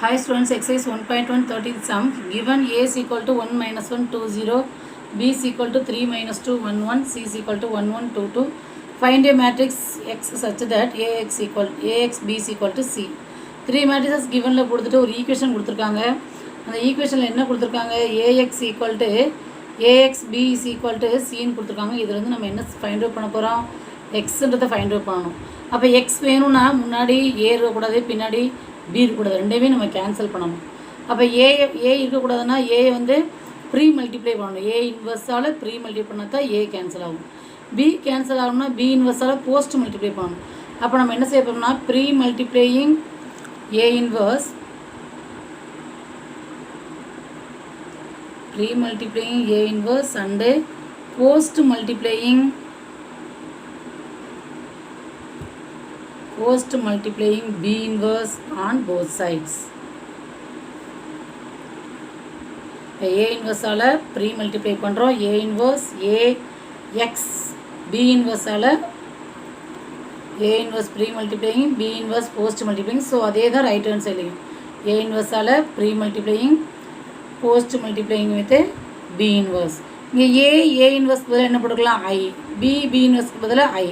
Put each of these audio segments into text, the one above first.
Hi students, exercise 1.1 13th sum. Given A is equal to 1 minus 1 2 0, B is equal to 3 minus 2 1 1, C is equal to 1 1 2 2. Find a matrix X such that AX B is equal to C. 3 matrices given கொடுத்துட்டு ஒரு equation கொடுத்துருக்காங்க. அந்த ஈக்குவேஷனில் என்ன கொடுத்துருக்காங்க? AX equal to AXB is equal to Cன்னு கொடுத்துருக்காங்க. இதில் வந்து நம்ம என்ன ஃபைண்ட் அவுட் பண்ண போகிறோம்? எக்ஸ்ன்றதை ஃபைண்ட் அவுட் பண்ணணும். அப்போ எக்ஸ் வேணும்னா முன்னாடி ஏ இருக்கக்கூடாது, பின்னாடி பி இருக்கக்கூடாது, ரெண்டையுமே நம்ம கேன்சல் பண்ணணும். அப்போ ஏ இருக்கக்கூடாதுன்னா ஏ வந்து ப்ரீ மல்டிப்ளை பண்ணணும். ஏ இன்வர்ஸால் ப்ரீ மல்டிப்ளை பண்ணால் தான் ஏ கேன்சல் ஆகும். பி கேன்சல் ஆகணும்னா பி இன்வர்ஸால் போஸ்ட் மல்டிப்ளை பண்ணணும். அப்போ நம்ம என்ன செய்ய போகிறோம்னா pre multiplying A inverse and post multiplying B inverse on both sides. A inverse ஆல pre multiply பண்ணுறோம். A inverse AX B inverse ஆல A inverse pre multiplying B inverse post multiplying. So அதே தான் ரைட் ஹேண்ட் சைட்லையும் A inverse ஆல pre multiplying post multiplying with B inverse. இங்கே A inverse பதிலாக என்ன போட்டுக்கலாம்? I. B inverse பதிலாக I.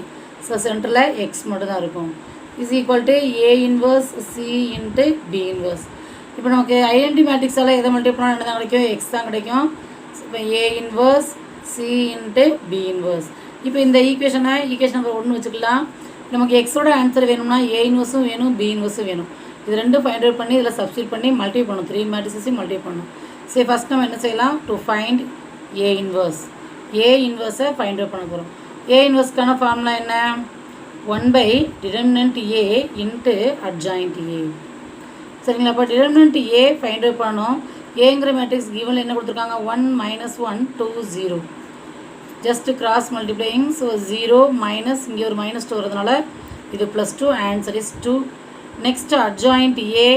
ஸோ சென்டரில் X மட்டும் தான் இருக்கும். is equal to A inverse C into B inverse. இப்போ நமக்கு ஐடென்டி மேட்ரிக்ஸால் எதை மல்டிப்ளை பண்ணால் என்ன தான் கிடைக்கும்? எக்ஸ் தான் கிடைக்கும். இப்போ A inverse C into B inverse. இப்போ இந்த ஈக்குவேஷன் நம்பர் 1 வச்சுக்கலாம். நமக்கு எக்ஸோட ஆன்சர் வேணும்னா A இன்வர்ஸும் வேணும், B இன்வர்ஸும் வேணும். இது ரெண்டும் ஃபைண்ட் அவுட் பண்ணி இதில் சப்ஸ்டியூட் பண்ணி மல்டிப்ளை பண்ணணும். 3 மேட்ரிக்ஸையும் மல்டிப்ளை பண்ணணும். சரி, ஃபஸ்ட் நம்ம என்ன செய்யலாம்? டு ஃபைண்ட் A இன்வர்ஸை ஃபைண்ட் அவுட் பண்ண போகிறோம். A இன்வர்ஸ்க்கான ஃபார்முலா என்ன? 1 by determinant A into adjoint A. சரிங்களா? அப்போ determinant A ஃபைண்ட் அவுட் பண்ணணும். ஏங்கிற மேட்ரிக்ஸ் கிவனில் என்ன கொடுத்துருக்காங்க? 1 minus 1 2 0. Just cross multiplying. So 0 minus இங்கே ஒரு -2 வரதுனால இது +2, answer is 2. Next adjoint A.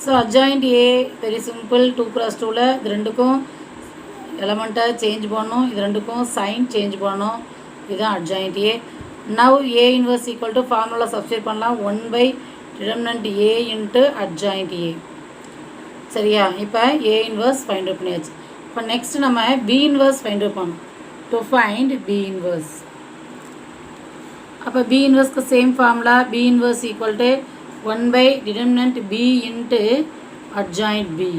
So adjoint A very simple. 2 cross 2ல் இது ரெண்டுக்கும் எலமெண்ட்டை சேஞ்ச் பண்ணணும், இது ரெண்டுக்கும் சைன் சேஞ்ச் பண்ணணும். இதுதான் adjoint A. Now A inverse equal to formula substitute பண்ணலாம். 1 by determinant A into adjoint A. சரியா? இப்போ A inverse find out பண்ணியாச்சு. இப்போ next நம்ம B inverse find out பண்ணணும். To find B inverse. அப்போ B inverse க்கு same formula. B inverse equal to 1 by determinant B into adjoint B.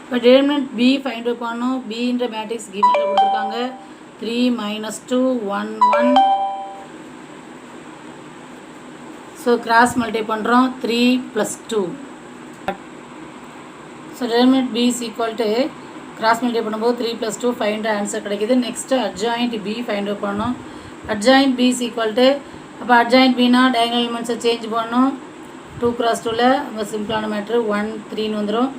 இப்போ determinant B find out பண்ணணும். B என்ற matrix given கொடுத்துருக்காங்க. 3 minus 2 1 1. ஸோ கிராஸ் மல்டிப்ளை பண்ணுறோம். 3 + 2. So determinant B is equal to cross multiply பண்ணும்போது 3 + 2 find answer கிடைக்கிது. Next adjoint B find out பண்ணணும். adjoint B is equal to அப்போ adjoint Bனா diagonal எலிமெண்ட்ஸை change பண்ணணும். 2 cross 2ல் நம்ம சிம்பிளான மேட்ரு 1 3ன்னு வந்துடும்.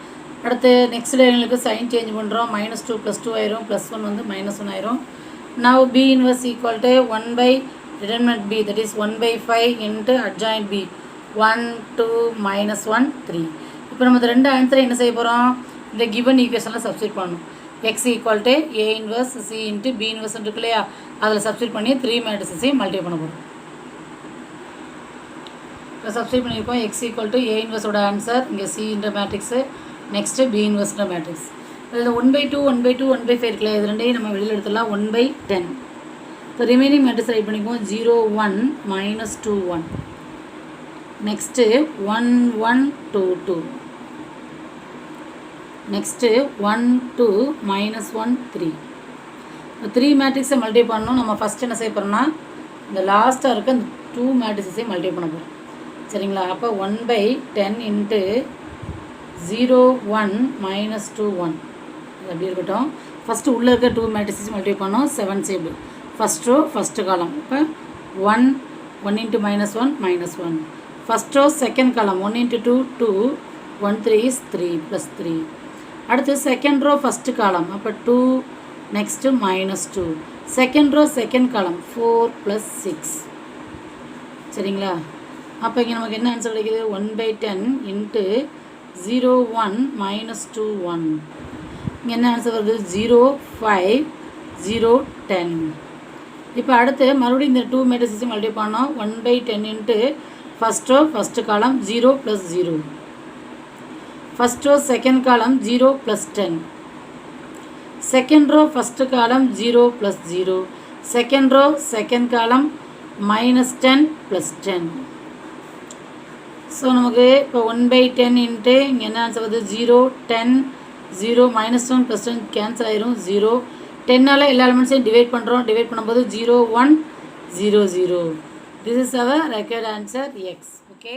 அடுத்து நெக்ஸ்ட் டயகனலுக்கு சைன் சேஞ்ச் பண்ணுறோம். -2 + 2 ஆயிரும், +1 வந்து -1 ஆயிரும். Now B inverse equal to 1 by determinant B, that is 1 by 5 into adjoint B. 1 2 -1 3. இப்போ நம்ம ரெண்டு ஆன்சரை என்ன செய்ய போகிறோம்? இந்த கிவன் ஈக்குவேஷனில் சப்ஸ்டியூட் பண்ணணும். X equal to A inverse C into B inverse இருக்கு இல்லையா, அதில் சப்ஸ்டியூட் பண்ணி 3 மேட்ரிக்ஸையும் மல்டிப்ளை பண்ண போகிறோம். இப்போ சப்ஸ்டியூட் பண்ணியிருக்கோம். எக்ஸ் ஈக்குவல் டு A இன்வர்ஸோட ஆன்சர் இங்கே C என்ற மேட்ரிக்ஸு, நெக்ஸ்ட்டு B இன்வர்ஸ்ன்ற மேட்ரிக்ஸ். இதில் 1/2 1/2 1/5 இருக்குல்ல, இது ரெண்டையும் நம்ம வெளியில் எடுத்துடலாம். 1/10. இப்போ ரிமைனிங் மேட்ரிக்ஸ் ரைட் பண்ணிக்குவோம். 0 1 -2 1. நெக்ஸ்ட்டு 1 1 2 2. நெக்ஸ்ட்டு 1 2 -1 3. இப்போ 3 மேட்ரிக்ஸை மல்டிப்ளை பண்ணணும். நம்ம ஃபஸ்ட் என்ன செய்ய போகிறோம்னா இந்த லாஸ்ட்டாக இருக்க இந்த 2 மேட்ரிக்ஸையும் மல்டிப்ளை பண்ண போகிறோம். சரிங்களா? அப்போ 1/10 இன்ட்டு 0 1 -2 1. அப்படி இருக்கட்டும். ஃபஸ்ட்டு உள்ளே இருக்க 2 மேட்ரிக்ஸையும் மல்டிப்ளை பண்ணோம். 7 சேவ்டு. ஃபஸ்ட் ரோ ஃபஸ்ட் காலம். இப்போ 1 1 into -1 -1. First row second column 1 into 2 2 1 3 is 3 + 3. அடுத்து செகண்ட் ரோ ஃபஸ்ட் காலம். அப்போ 2 next -2. Second row second column 4 + 6. சரிங்களா? அப்போ இங்கே நமக்கு என்ன ஆன்சர் கிடைக்குது? 1/10 இன்ட்டு 0 1 -2 1. இங்கே என்ன ஆன்சர் வருது? 0 5 0 10. இப்போ அடுத்து மறுபடியும் இந்த 2 மேட்ரிக்ஸையும் மல்டிப்ளை பண்ணோம். 1/10 இன்ட்டு ஃபஸ்ட் ரோ ஃபஸ்ட்டு காலம் 0 + 0. first row second column 0 plus 10. Second row first column 0 plus 0. Second row second column minus 10 plus 10. So நமக்கு இப்போ 1/10 இன்ட்டு இங்கே என்ன ஆன்சர் வருது 0 10 0 -1 + 10 கேன்சல் ஆயிரும் 0 10ஆல் எல்லா எலிமெண்ட்ஸையும் டிவைட் பண்ணுறோம். டிவைட் பண்ணும்போது 0 1 0 0. This is our required answer X. Okay.